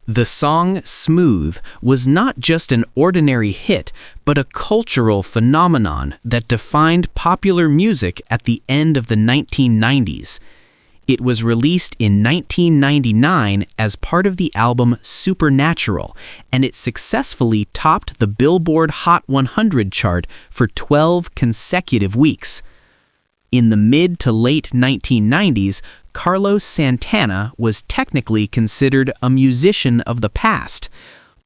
The song "Smooth" was not just an ordinary hit, but a cultural phenomenon that defined popular music at the end of the 1990s. It was released in 1999 as part of the album Supernatural, and it successfully topped the Billboard Hot 100 chart for 12 consecutive weeks. In the mid to late 1990s, Carlos Santana was technically considered a musician of the past.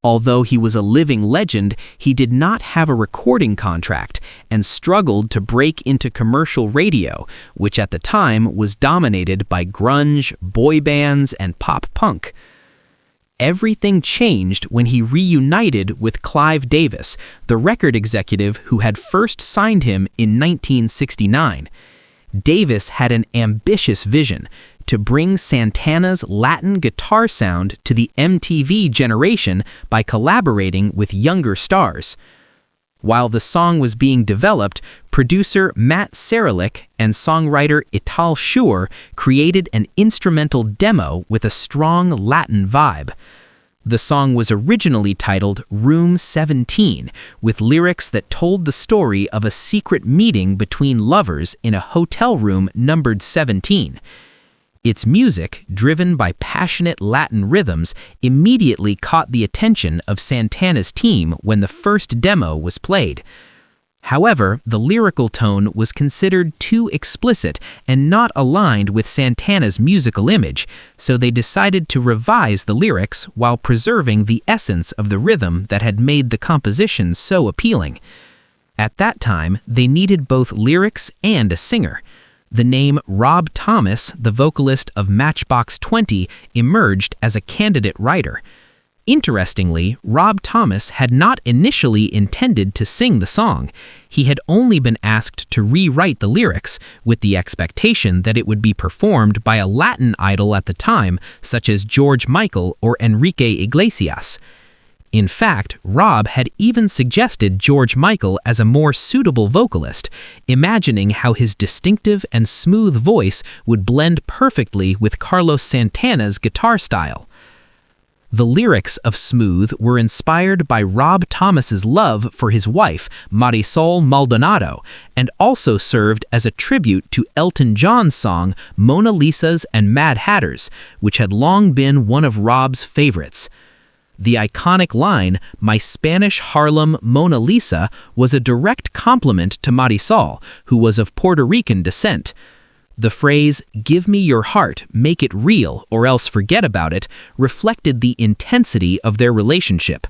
Although he was a living legend, he did not have a recording contract and struggled to break into commercial radio, which at the time was dominated by grunge, boy bands, and pop punk. Everything changed when he reunited with Clive Davis, the record executive who had first signed him in 1969. Davis had an ambitious vision to bring Santana's Latin guitar sound to the MTV generation by collaborating with younger stars. While the song was being developed, producer Matt Serletic and songwriter Itaal Shur created an instrumental demo with a strong Latin vibe. The song was originally titled Room 17, with lyrics that told the story of a secret meeting between lovers in a hotel room numbered 17. Its music, driven by passionate Latin rhythms, immediately caught the attention of Santana's team when the first demo was played. However, the lyrical tone was considered too explicit and not aligned with Santana's musical image, so they decided to revise the lyrics while preserving the essence of the rhythm that had made the composition so appealing. At that time, they needed both lyrics and a singer. The name Rob Thomas, the vocalist of Matchbox 20, emerged as a candidate writer. Interestingly, Rob Thomas had not initially intended to sing the song. He had only been asked to rewrite the lyrics, with the expectation that it would be performed by a Latin idol at the time, such as George Michael or Enrique Iglesias. In fact, Rob had even suggested George Michael as a more suitable vocalist, imagining how his distinctive and smooth voice would blend perfectly with Carlos Santana's guitar style. The lyrics of Smooth were inspired by Rob Thomas's love for his wife, Marisol Maldonado, and also served as a tribute to Elton John's song Mona Lisas and Mad Hatters, which had long been one of Rob's favorites. The iconic line, "My Spanish Harlem Mona Lisa," was a direct compliment to Marisol, who was of Puerto Rican descent. The phrase, "Give me your heart, make it real, or else forget about it," reflected the intensity of their relationship.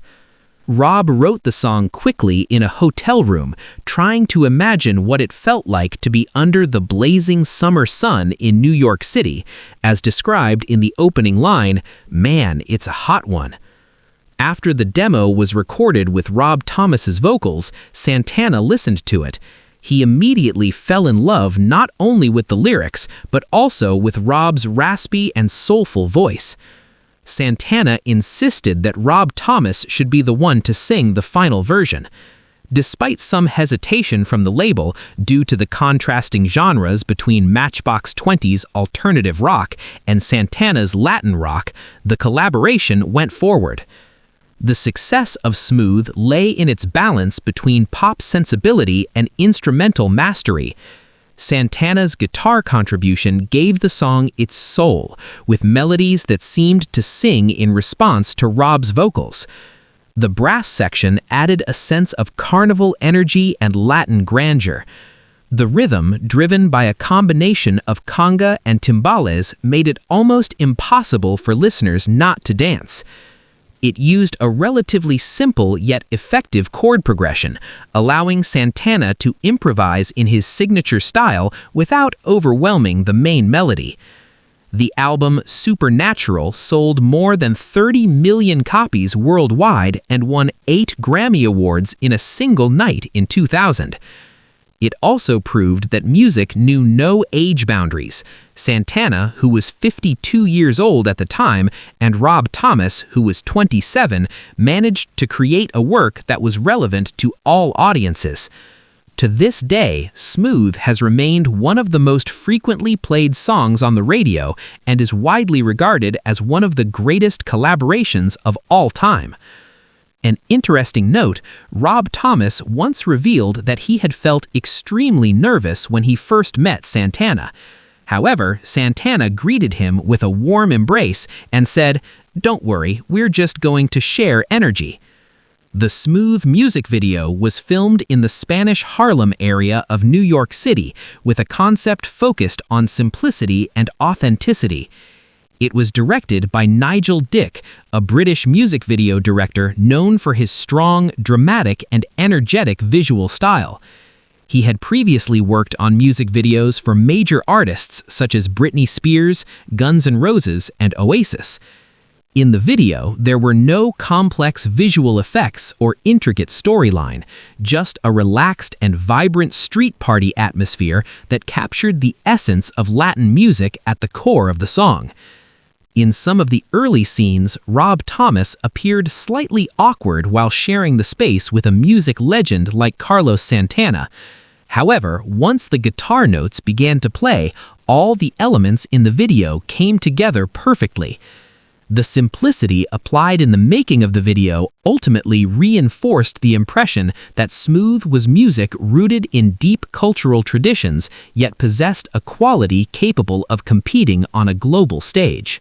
Rob wrote the song quickly in a hotel room, trying to imagine what it felt like to be under the blazing summer sun in New York City, as described in the opening line, "Man, it's a hot one." After the demo was recorded with Rob Thomas's vocals, Santana listened to it. He immediately fell in love not only with the lyrics, but also with Rob's raspy and soulful voice. Santana insisted that Rob Thomas should be the one to sing the final version. Despite some hesitation from the label due to the contrasting genres between Matchbox 20's alternative rock and Santana's Latin rock, the collaboration went forward. The success of Smooth lay in its balance between pop sensibility and instrumental mastery. Santana's guitar contribution gave the song its soul, with melodies that seemed to sing in response to Rob's vocals. The brass section added a sense of carnival energy and Latin grandeur. The rhythm, driven by a combination of conga and timbales, made it almost impossible for listeners not to dance. It used a relatively simple yet effective chord progression, allowing Santana to improvise in his signature style without overwhelming the main melody. The album Supernatural sold more than 30 million copies worldwide and won 8 Grammy Awards in a single night in 2000. It also proved that music knew no age boundaries. Santana, who was 52 years old at the time, and Rob Thomas, who was 27, managed to create a work that was relevant to all audiences. To this day, Smooth has remained one of the most frequently played songs on the radio and is widely regarded as one of the greatest collaborations of all time. An interesting note, Rob Thomas once revealed that he had felt extremely nervous when he first met Santana. However, Santana greeted him with a warm embrace and said, "Don't worry, we're just going to share energy." The Smooth music video was filmed in the Spanish Harlem area of New York City with a concept focused on simplicity and authenticity. It was directed by Nigel Dick, a British music video director known for his strong, dramatic, and energetic visual style. He had previously worked on music videos for major artists such as Britney Spears, Guns N' Roses, and Oasis. In the video, there were no complex visual effects or intricate storyline, just a relaxed and vibrant street party atmosphere that captured the essence of Latin music at the core of the song. In some of the early scenes, Rob Thomas appeared slightly awkward while sharing the space with a music legend like Carlos Santana. However, once the guitar notes began to play, all the elements in the video came together perfectly. The simplicity applied in the making of the video ultimately reinforced the impression that Smooth was music rooted in deep cultural traditions, yet possessed a quality capable of competing on a global stage.